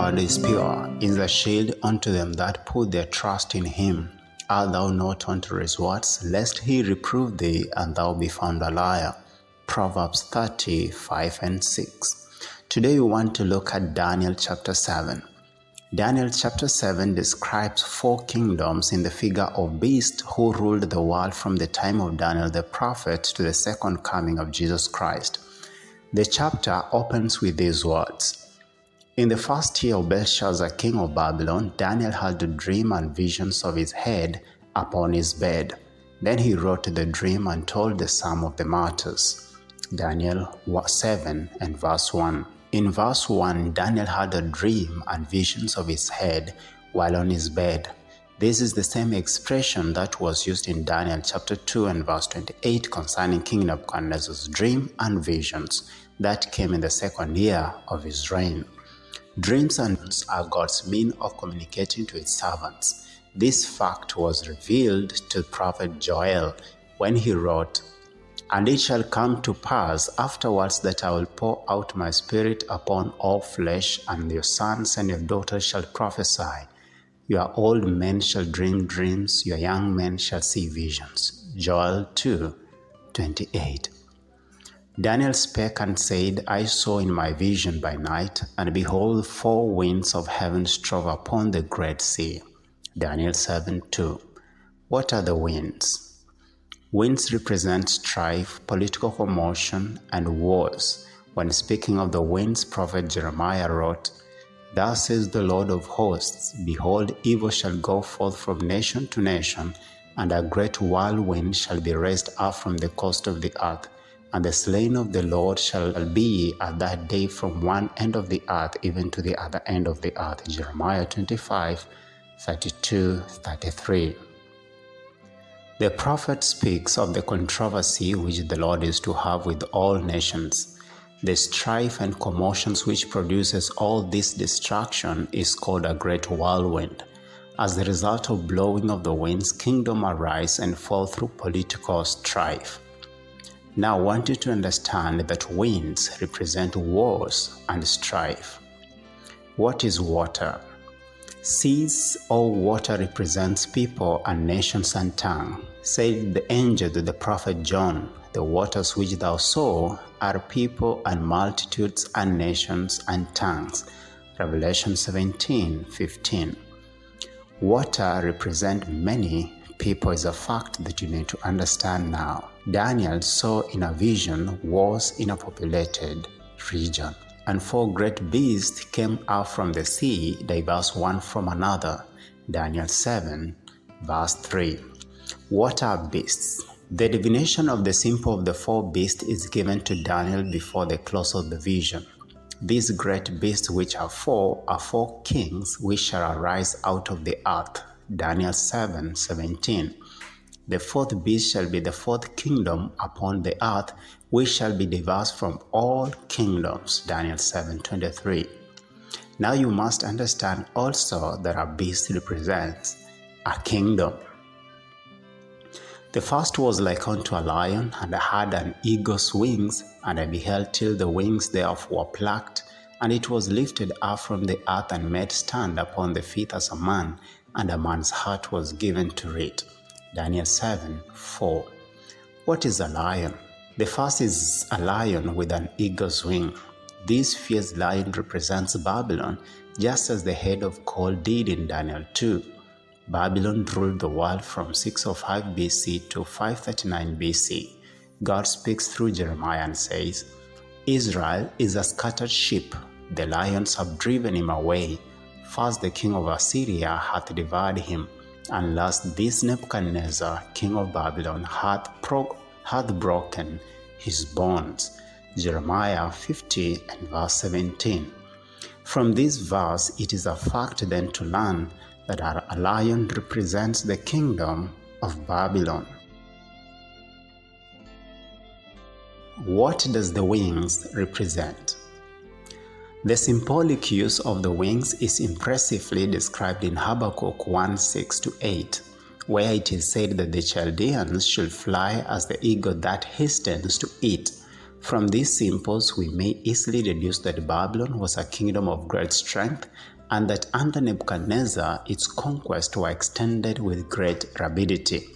God is pure, is a shield unto them that put their trust in him. Art thou not unto his words, lest he reprove thee, and thou be found a liar? Proverbs 30:5-6. Today we want to look at Daniel chapter 7. Daniel chapter 7 describes 4 kingdoms in the figure of beasts who ruled the world from the time of Daniel the prophet to the second coming of Jesus Christ. The chapter opens with these words. In the first year of Belshazzar, king of Babylon, Daniel had a dream and visions of his head upon his bed. Then he wrote the dream and told the sum of the matters. Daniel 7 and verse 1. In verse 1, Daniel had a dream and visions of his head while on his bed. This is the same expression that was used in Daniel chapter 2 and verse 28 concerning King Nebuchadnezzar's dream and visions that came in the second year of his reign. Dreams and visions are God's means of communicating to his servants. This fact was revealed to prophet Joel when he wrote, "And it shall come to pass afterwards that I will pour out my spirit upon all flesh, and your sons and your daughters shall prophesy. Your old men shall dream dreams, your young men shall see visions." Joel 2:28. Daniel spake and said, "I saw in my vision by night, and behold, 4 winds of heaven strove upon the great sea." Daniel 7:2. What are the winds? Winds represent strife, political commotion, and wars. When speaking of the winds, prophet Jeremiah wrote, "Thus says the Lord of hosts, behold, evil shall go forth from nation to nation, and a great whirlwind shall be raised up from the coast of the earth. And the slain of the Lord shall be at that day from one end of the earth even to the other end of the earth." Jeremiah 25:32-33. The prophet speaks of the controversy which the Lord is to have with all nations. The strife and commotions which produces all this destruction is called a great whirlwind. As the result of blowing of the winds, kingdoms arise and fall through political strife. Now I want you to understand that winds represent wars and strife. What is water? Seas or water represents people and nations and tongue. Said the angel to the prophet John, "The waters which thou saw are people and multitudes and nations and tongues." Revelation 17:15. Water represents many people is a fact that you need to understand now. Daniel saw in a vision wars in a populated region, and 4 great beasts came out from the sea, diverse one from another. Daniel 7 verse 3. What are beasts? The divination of the symbol of the 4 beasts is given to Daniel before the close of the vision. These great beasts, which are 4 kings which shall arise out of the earth. Daniel 7:17. The 4th beast shall be the 4th kingdom upon the earth, which shall be diverse from all kingdoms. Daniel 7:23. Now you must understand also that a beast represents a kingdom. The first was like unto a lion, and had an eagle's wings, and I beheld till the wings thereof were plucked, and it was lifted up from the earth and made stand upon the feet as a man, and a man's heart was given to it. Daniel 7:4. What is a lion? The first is a lion with an eagle's wing. This fierce lion represents Babylon, just as the head of coal did in Daniel 2. Babylon ruled the world from 605 BC to 539 BC. God speaks through Jeremiah and says, "Israel is a scattered sheep. The lions have driven him away. First the king of Assyria hath devoured him, and last this Nebuchadnezzar, king of Babylon, hath broken his bonds." Jeremiah 50 and verse 17. From this verse, it is a fact then to learn that a lion represents the kingdom of Babylon. What does the wings represent? The symbolic use of the wings is impressively described in Habakkuk 1:6-8, where it is said that the Chaldeans should fly as the eagle that hastens to eat. From these symbols, we may easily deduce that Babylon was a kingdom of great strength and that under Nebuchadnezzar its conquests were extended with great rapidity.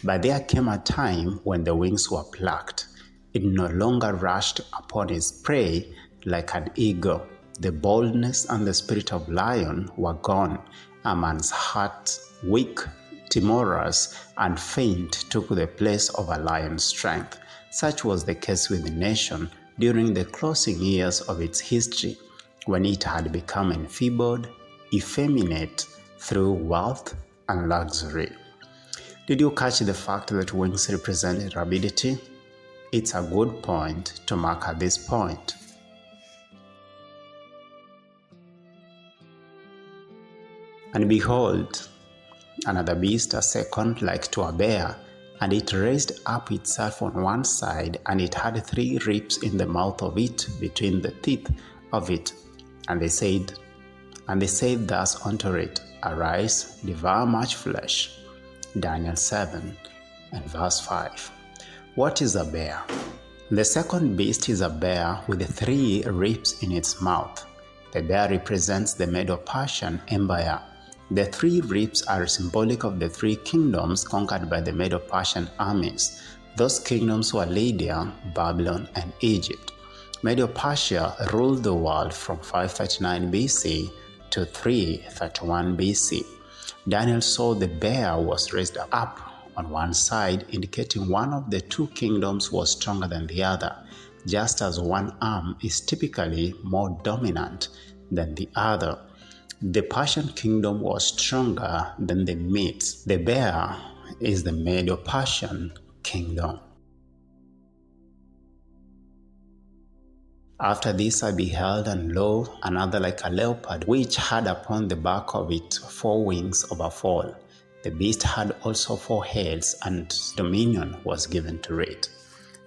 But there came a time when the wings were plucked. It no longer rushed upon its prey like an eagle. The boldness and the spirit of lion were gone. A man's heart, weak, timorous, and faint, took the place of a lion's strength. Such was the case with the nation during the closing years of its history, when it had become enfeebled, effeminate through wealth and luxury. Did you catch the fact that wings represent rapidity? It's a good point to mark at this point. And behold, another beast, a second like to a bear, and it raised up itself on one side, and it had 3 ribs in the mouth of it, between the teeth of it. And they said thus unto it, Arise, devour much flesh. Daniel 7 and verse 5. What is a bear? The second beast is a bear with 3 ribs in its mouth. The bear represents the Medo-Persian Empire. The 3 ribs are symbolic of the 3 kingdoms conquered by the Medo-Persian armies. Those kingdoms were Lydia, Babylon, and Egypt. Medo-Persia ruled the world from 539 BC to 331 BC. Daniel saw the bear was raised up on one side, indicating one of the 2 kingdoms was stronger than the other, just as one arm is typically more dominant than the other. The Persian kingdom was stronger than the Medes. The bear is the Medo-Persian kingdom. After this I beheld, and lo, another like a leopard, which had upon the back of it 4 wings of a fall. The beast had also 4 heads, and dominion was given to it.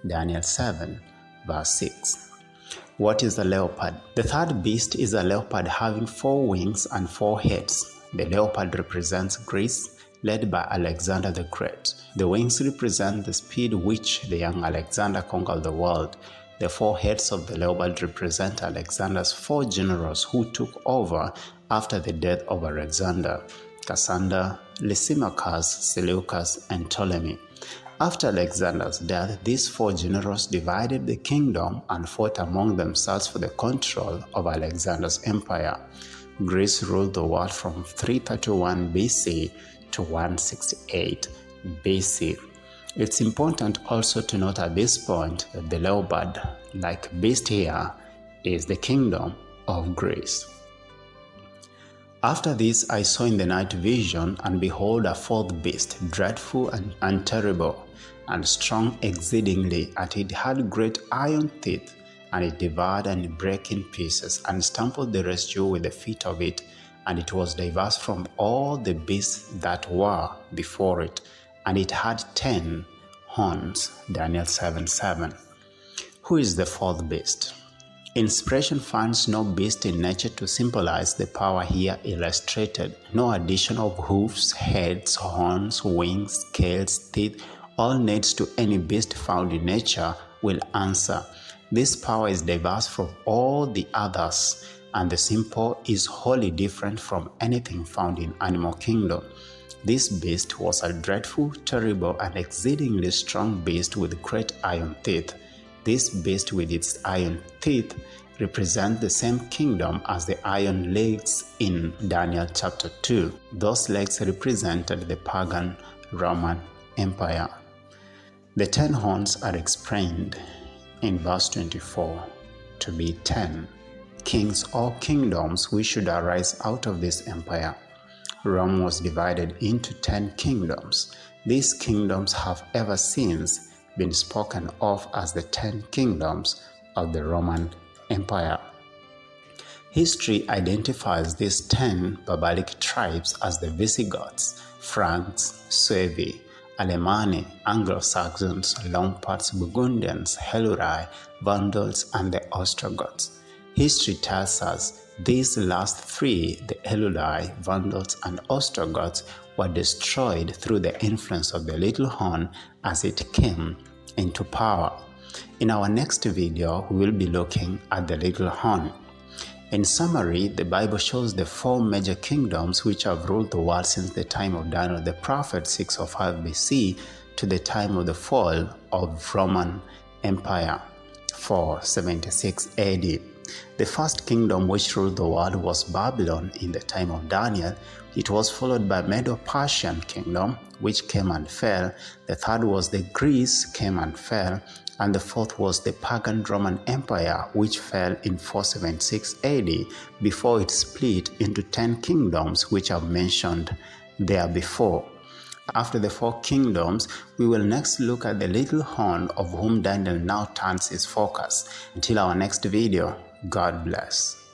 Daniel 7, verse 6. What is a leopard? The third beast is a leopard having 4 wings and 4 heads. The leopard represents Greece, led by Alexander the Great. The wings represent the speed which the young Alexander conquered the world. The 4 heads of the leopard represent Alexander's 4 generals who took over after the death of Alexander: Cassander, Lysimachus, Seleucus, and Ptolemy. After Alexander's death, these 4 generals divided the kingdom and fought among themselves for the control of Alexander's empire. Greece ruled the world from 331 BC to 168 BC. It's important also to note at this point that the leopard-like beast here is the kingdom of Greece. After this I saw in the night vision, and behold, a 4th beast, dreadful and terrible, and strong exceedingly, and it had great iron teeth, and it devoured and brake in pieces, and stampled the residue with the feet of it, and it was diverse from all the beasts that were before it, and it had 10 horns. Daniel 7:7. Who is the 4th beast? Inspiration finds no beast in nature to symbolize the power here illustrated. No addition of hoofs, heads, horns, wings, scales, teeth, all needs to any beast found in nature will answer. This power is diverse from all the others, and the symbol is wholly different from anything found in animal kingdom. This beast was a dreadful, terrible, and exceedingly strong beast with great iron teeth. This beast with its iron teeth represents the same kingdom as the iron legs in Daniel chapter 2. Those legs represented the pagan Roman Empire. The 10 horns are explained in verse 24 to be 10 kings or kingdoms which should arise out of this empire. Rome was divided into 10 kingdoms. These kingdoms have ever since been spoken of as the 10 kingdoms of the Roman Empire. History identifies these 10 barbaric tribes as the Visigoths, Franks, Suevi, Alemanni, Anglo-Saxons, Lombards, Burgundians, Hellurai, Vandals, and the Ostrogoths. History tells us these last 3, the Hellurai, Vandals, and Ostrogoths, were destroyed through the influence of the little horn as it came into power. In our next video, we will be looking at the little horn. In summary, the Bible shows the four major kingdoms which have ruled the world since the time of Daniel the prophet, 605 BC, to the time of the fall of Roman Empire, 476 AD. The first kingdom which ruled the world was Babylon in the time of Daniel. It was followed by Medo-Persian kingdom, which came and fell. The third was the Greece, came and fell. And the fourth was the pagan Roman Empire, which fell in 476 AD before it split into 10 kingdoms, which I've mentioned there before. After the four kingdoms, we will next look at the little horn of whom Daniel now turns his focus. Until our next video, God bless.